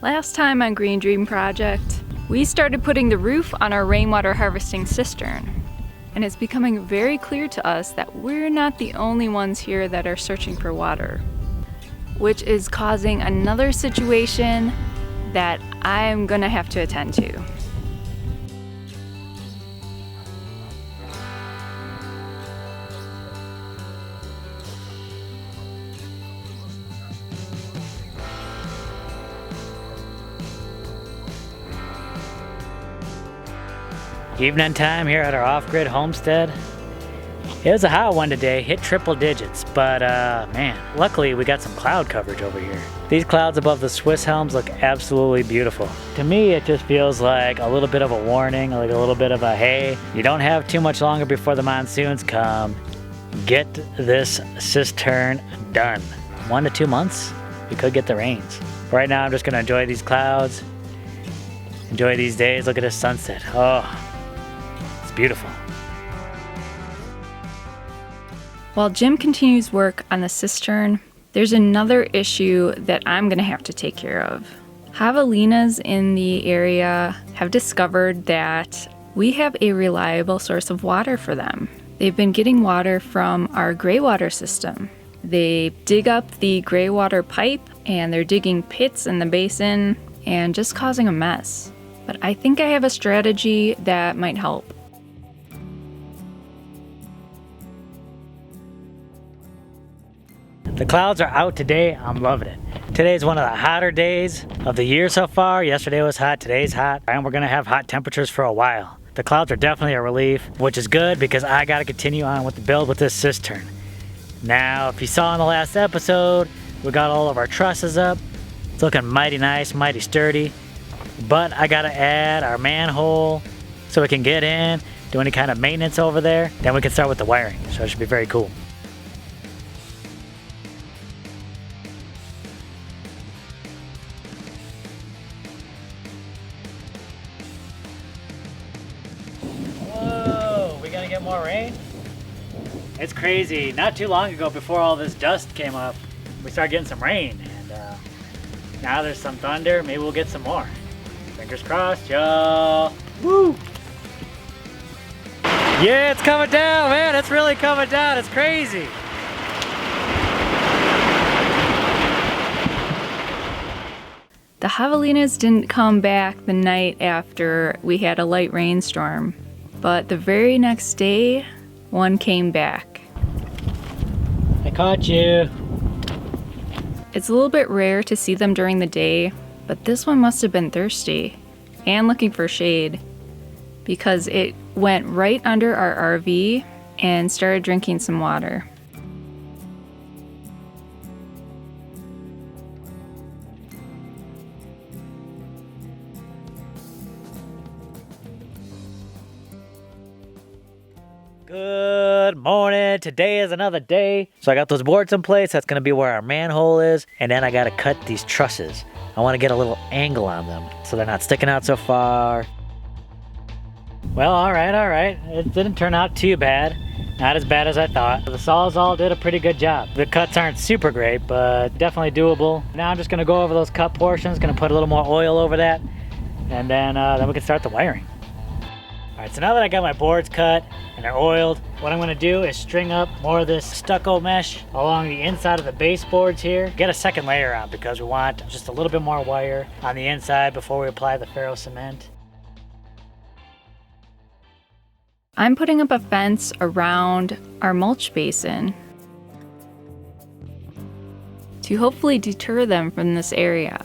Last time on Green Dream Project, we started putting the roof on our rainwater harvesting cistern. And it's becoming very clear to us that we're not the only ones here that are searching for water, which is causing another situation that I'm gonna have to attend to. Evening time here at our off-grid homestead. It was a hot one today, hit triple digits, but man, luckily we got some cloud coverage over here. These clouds above the Swiss helms look absolutely beautiful. To me, it just feels like a little bit of a warning, like a little bit of a, hey, you don't have too much longer before the monsoons come. Get this cistern done. 1 to 2 months, we could get the rains. Right now, I'm just gonna enjoy these clouds, enjoy these days, look at this sunset. Oh. Beautiful. While Jim continues work on the cistern, there's another issue that I'm gonna have to take care of. Javelinas in the area have discovered that we have a reliable source of water for them. They've been getting water from our gray water system. They dig up the gray water pipe and they're digging pits in the basin and just causing a mess. But I think I have a strategy that might help. The clouds are out today. I'm loving it. Today is one of the hotter days of the year so far. Yesterday was hot, today's hot, and we're gonna have hot temperatures for a while. The clouds are definitely a relief, which is good because I gotta continue on with the build with this cistern. Now, if you saw in the last episode, we got all of our trusses up. It's looking mighty nice, mighty sturdy, but I gotta add our manhole so we can get in, do any kind of maintenance over there. Then we can start with the wiring, so it should be very cool. Get more rain? It's crazy. Not too long ago, before all this dust came up, we started getting some rain, and now there's some thunder. Maybe we'll get some more. Fingers crossed, y'all. Woo! Yeah, it's coming down, man. It's really coming down. It's crazy. The javelinas didn't come back the night after we had a light rainstorm. But the very next day, one came back. I caught you. It's a little bit rare to see them during the day, but this one must have been thirsty and looking for shade because it went right under our RV and started drinking some water. Good morning. Today is another day. So I got those boards in place. That's going to be where our manhole is. And then I got to cut these trusses. I want to get a little angle on them so they're not sticking out so far. Well, all right. It didn't turn out too bad. Not as bad as I thought. The Sawzall did a pretty good job. The cuts aren't super great, but definitely doable. Now I'm just going to go over those cut portions. Going to put a little more oil over that. And then we can start the wiring. All right, so now that I got my boards cut and they're oiled, what I'm gonna do is string up more of this stucco mesh along the inside of the baseboards here. Get a second layer on because we want just a little bit more wire on the inside before we apply the ferro cement. I'm putting up a fence around our mulch basin to hopefully deter them from this area.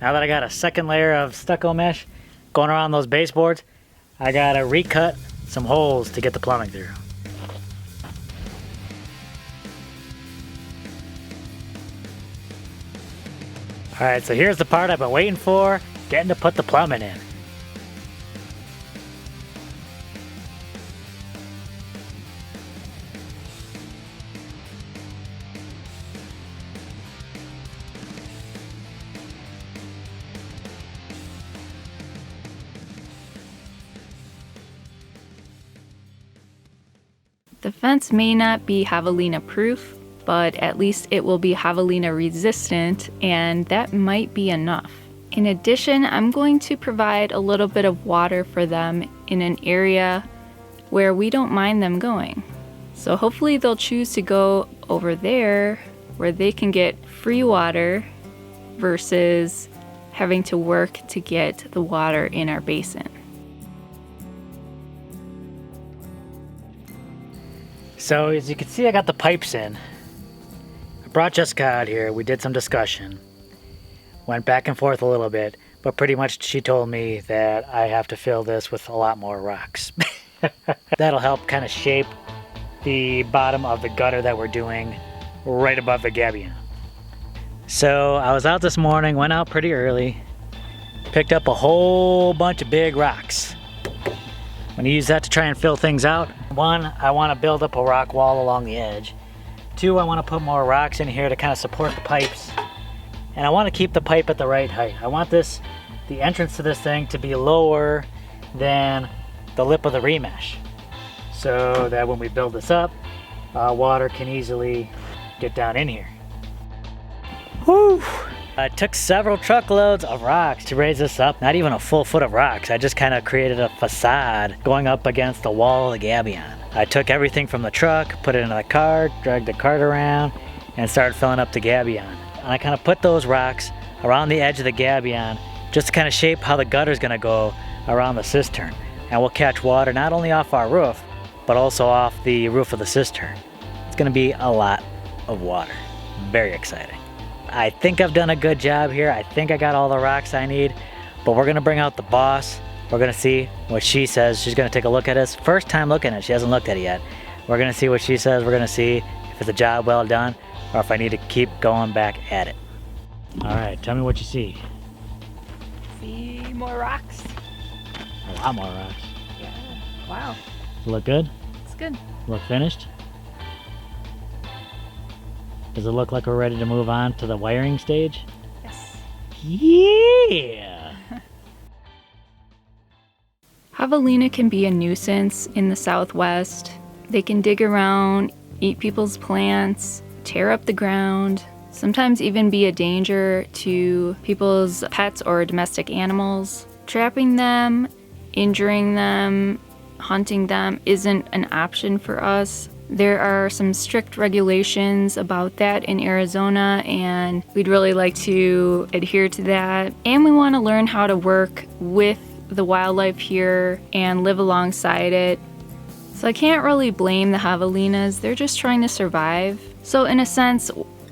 Now that I got a second layer of stucco mesh going around those baseboards, I gotta recut some holes to get the plumbing through. All right, so here's the part I've been waiting for, getting to put the plumbing in. The fence may not be Javelina proof, but at least it will be Javelina resistant, and that might be enough. In addition, I'm going to provide a little bit of water for them in an area where we don't mind them going. So hopefully they'll choose to go over there where they can get free water versus having to work to get the water in our basin. So as you can see, I got the pipes in. I brought Jessica out here. We did some discussion. Went back and forth a little bit, but pretty much she told me that I have to fill this with a lot more rocks. That'll help kind of shape the bottom of the gutter that we're doing right above the Gabion. So I was out this morning, went out pretty early, picked up a whole bunch of big rocks. I'm gonna use that to try and fill things out. One, I wanna build up a rock wall along the edge. Two, I wanna put more rocks in here to kind of support the pipes. And I wanna keep the pipe at the right height. I want the entrance to this thing to be lower than the lip of the remesh, so that when we build this up, water can easily get down in here. Whew! I took several truckloads of rocks to raise this up. Not even a full foot of rocks. I just kind of created a facade going up against the wall of the Gabion. I took everything from the truck, put it in the cart, dragged the cart around, and started filling up the Gabion. And I kind of put those rocks around the edge of the Gabion just to kind of shape how the gutter's gonna go around the cistern. And we'll catch water not only off our roof, but also off the roof of the cistern. It's gonna be a lot of water. Very exciting. I think I've done a good job here. I think I got all the rocks I need, but we're gonna bring out the boss. We're gonna see what she says. She's gonna take a look at this. First time looking at it, she hasn't looked at it yet. We're gonna see what she says. We're gonna see if it's a job well done or if I need to keep going back at it. All right, tell me what you see. See more rocks? A lot more rocks. Yeah. Wow. Does it look good? It's good. Look finished? Does it look like we're ready to move on to the wiring stage? Yes. Yeah! Javelina can be a nuisance in the Southwest. They can dig around, eat people's plants, tear up the ground, sometimes even be a danger to people's pets or domestic animals. Trapping them, injuring them, hunting them isn't an option for us. There are some strict regulations about that in Arizona, and we'd really like to adhere to that. And we want to learn how to work with the wildlife here and live alongside it. So I can't really blame the javelinas. They're just trying to survive. So in a sense,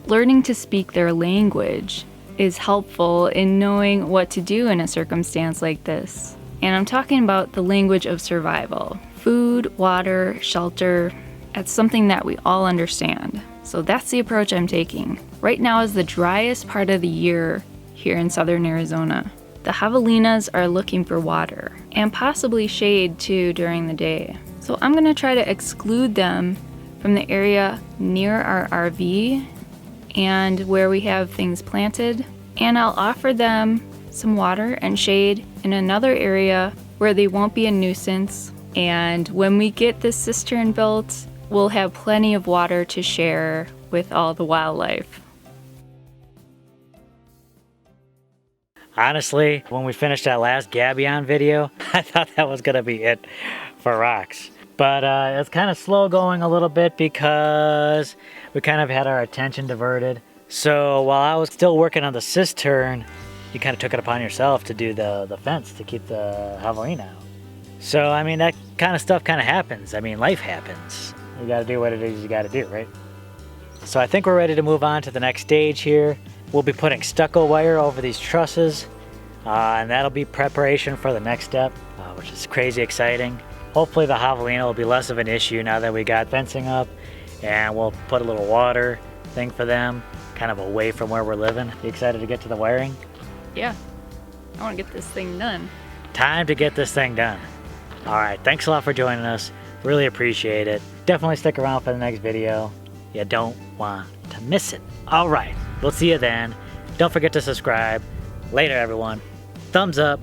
learning to speak their language is helpful in knowing what to do in a circumstance like this. And I'm talking about the language of survival. Food, water, shelter. That's something that we all understand. So that's the approach I'm taking. Right now is the driest part of the year here in southern Arizona. The javelinas are looking for water and possibly shade too during the day. So I'm gonna try to exclude them from the area near our RV and where we have things planted. And I'll offer them some water and shade in another area where they won't be a nuisance. And when we get this cistern built, we'll have plenty of water to share with all the wildlife. Honestly, when we finished that last Gabion video, I thought that was gonna be it for rocks. But it's kind of slow going a little bit because we kind of had our attention diverted. So while I was still working on the cistern, you kind of took it upon yourself to do the fence to keep the javelina out. So, I mean, that kind of stuff kind of happens. I mean, life happens. You gotta do what it is you gotta do, right? So I think we're ready to move on to the next stage here. We'll be putting stucco wire over these trusses, and that'll be preparation for the next step, which is crazy exciting. Hopefully the javelina will be less of an issue now that we got fencing up, and we'll put a little water thing for them, kind of away from where we're living. You excited to get to the wiring? Yeah, I want to get this thing done. Time to get this thing done. All right, thanks a lot for joining us. Really appreciate it. Definitely stick around for the next video. You don't want to miss it. All right, we'll see you then. Don't forget to subscribe. Later, everyone. Thumbs up.